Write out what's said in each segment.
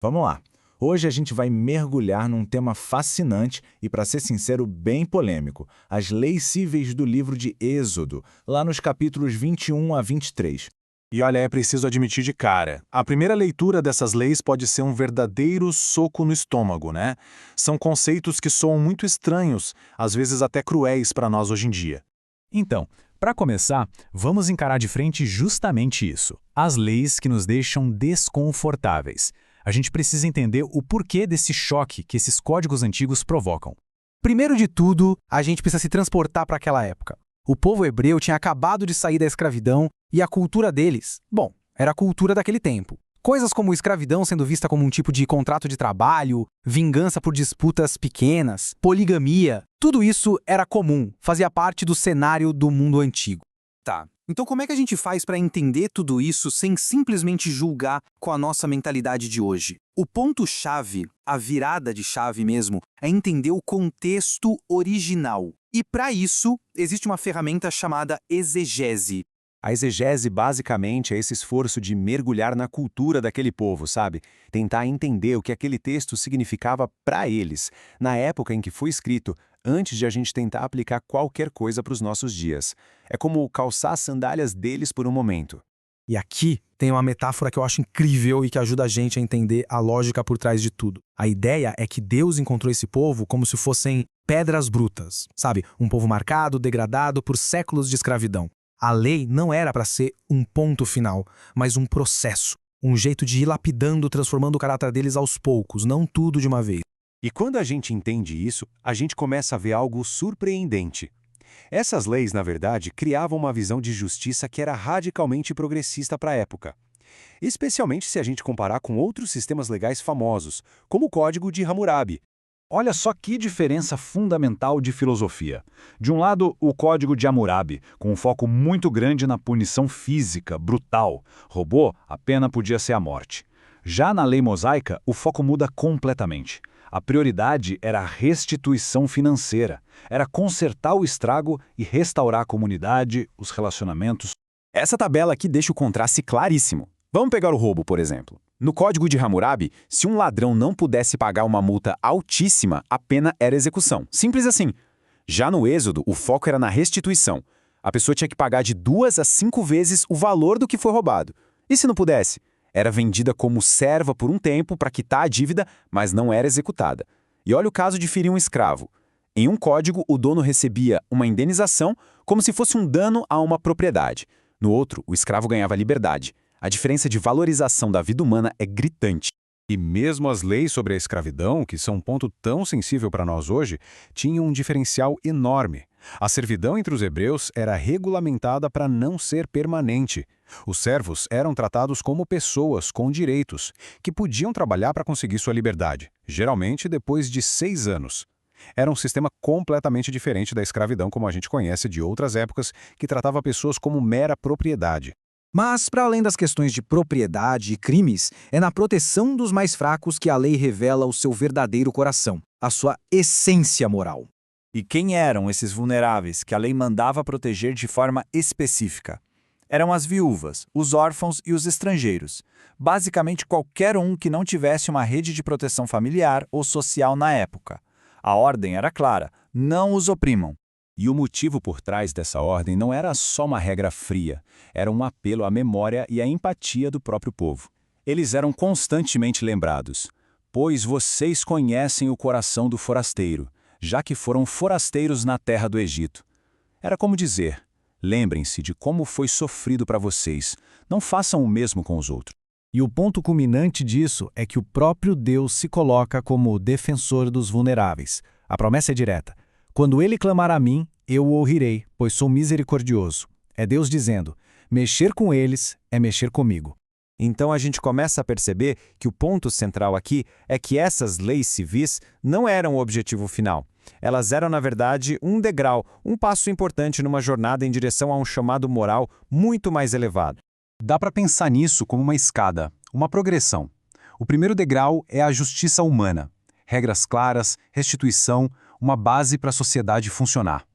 Vamos lá. Hoje a gente vai mergulhar num tema fascinante e, para ser sincero, bem polêmico: as leis cíveis do livro de Êxodo, lá nos capítulos 21 a 23. E olha, é preciso admitir de cara, a primeira leitura dessas leis pode ser um verdadeiro soco no estômago, né? São conceitos que soam muito estranhos, às vezes até cruéis para nós hoje em dia. Então, para começar, vamos encarar de frente justamente isso: as leis que nos deixam desconfortáveis. A gente precisa entender o porquê desse choque que esses códigos antigos provocam. Primeiro de tudo, a gente precisa se transportar para aquela época. O povo hebreu tinha acabado de sair da escravidão e a cultura deles, bom, era a cultura daquele tempo. Coisas como escravidão sendo vista como um tipo de contrato de trabalho, vingança por disputas pequenas, poligamia, tudo isso era comum, fazia parte do cenário do mundo antigo. Tá, então como é que a gente faz para entender tudo isso sem simplesmente julgar com a nossa mentalidade de hoje? O ponto-chave, a virada de chave mesmo, é entender o contexto original. E para isso, existe uma ferramenta chamada exegese. A exegese basicamente é esse esforço de mergulhar na cultura daquele povo, sabe? Tentar entender o que aquele texto significava para eles, na época em que foi escrito, antes de a gente tentar aplicar qualquer coisa para os nossos dias. É como calçar as sandálias deles por um momento. E aqui tem uma metáfora que eu acho incrível e que ajuda a gente a entender a lógica por trás de tudo. A ideia é que Deus encontrou esse povo como se fossem pedras brutas, sabe? Um povo marcado, degradado por séculos de escravidão. A lei não era para ser um ponto final, mas um processo. Um jeito de ir lapidando, transformando o caráter deles aos poucos, não tudo de uma vez. E quando a gente entende isso, a gente começa a ver algo surpreendente. Essas leis, na verdade, criavam uma visão de justiça que era radicalmente progressista para a época. Especialmente se a gente comparar com outros sistemas legais famosos, como o Código de Hammurabi. Olha só que diferença fundamental de filosofia. De um lado, o Código de Hammurabi, com um foco muito grande na punição física, brutal. Roubou, a pena podia ser a morte. Já na lei mosaica, o foco muda completamente. A prioridade era a restituição financeira. Era consertar o estrago e restaurar a comunidade, os relacionamentos. Essa tabela aqui deixa o contraste claríssimo. Vamos pegar o roubo, por exemplo. No Código de Hammurabi, se um ladrão não pudesse pagar uma multa altíssima, a pena era execução. Simples assim. Já no Êxodo, o foco era na restituição. A pessoa tinha que pagar de 2 a 5 vezes o valor do que foi roubado. E se não pudesse? Era vendida como serva por um tempo para quitar a dívida, mas não era executada. E olha o caso de ferir um escravo. Em um código, o dono recebia uma indenização como se fosse um dano a uma propriedade. No outro, o escravo ganhava liberdade. A diferença de valorização da vida humana é gritante. E mesmo as leis sobre a escravidão, que são um ponto tão sensível para nós hoje, tinham um diferencial enorme. A servidão entre os hebreus era regulamentada para não ser permanente. Os servos eram tratados como pessoas com direitos, que podiam trabalhar para conseguir sua liberdade, geralmente depois de 6 anos. Era um sistema completamente diferente da escravidão como a gente conhece de outras épocas, que tratava pessoas como mera propriedade. Mas, para além das questões de propriedade e crimes, é na proteção dos mais fracos que a lei revela o seu verdadeiro coração, a sua essência moral. E quem eram esses vulneráveis que a lei mandava proteger de forma específica? Eram as viúvas, os órfãos e os estrangeiros. Basicamente qualquer um que não tivesse uma rede de proteção familiar ou social na época. A ordem era clara: não os oprimam. E o motivo por trás dessa ordem não era só uma regra fria, era um apelo à memória e à empatia do próprio povo. Eles eram constantemente lembrados: pois vocês conhecem o coração do forasteiro, já que foram forasteiros na terra do Egito. Era como dizer: lembrem-se de como foi sofrido para vocês, não façam o mesmo com os outros. E o ponto culminante disso é que o próprio Deus se coloca como o defensor dos vulneráveis. A promessa é direta: quando ele clamar a mim, eu o ouvirei, pois sou misericordioso. É Deus dizendo: mexer com eles é mexer comigo. Então a gente começa a perceber que o ponto central aqui é que essas leis civis não eram o objetivo final. Elas eram, na verdade, um degrau, um passo importante numa jornada em direção a um chamado moral muito mais elevado. Dá para pensar nisso como uma escada, uma progressão. O primeiro degrau é a justiça humana. Regras claras, restituição, uma base para a sociedade funcionar.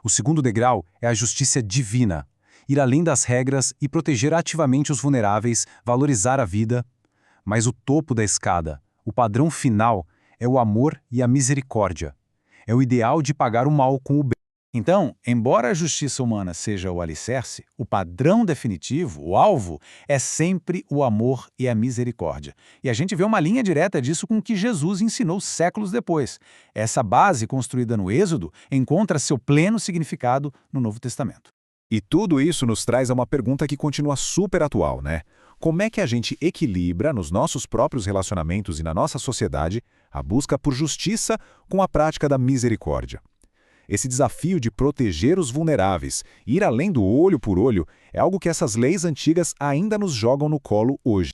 O segundo degrau é a justiça divina. Ir além das regras e proteger ativamente os vulneráveis, valorizar a vida. Mas o topo da escada, o padrão final, é o amor e a misericórdia. É o ideal de pagar o mal com o bem. Então, embora a justiça humana seja o alicerce, o padrão definitivo, o alvo, é sempre o amor e a misericórdia. E a gente vê uma linha direta disso com o que Jesus ensinou séculos depois. Essa base construída no Êxodo encontra seu pleno significado no Novo Testamento. E tudo isso nos traz a uma pergunta que continua super atual, né? Como é que a gente equilibra nos nossos próprios relacionamentos e na nossa sociedade a busca por justiça com a prática da misericórdia? Esse desafio de proteger os vulneráveis, ir além do olho por olho, é algo que essas leis antigas ainda nos jogam no colo hoje.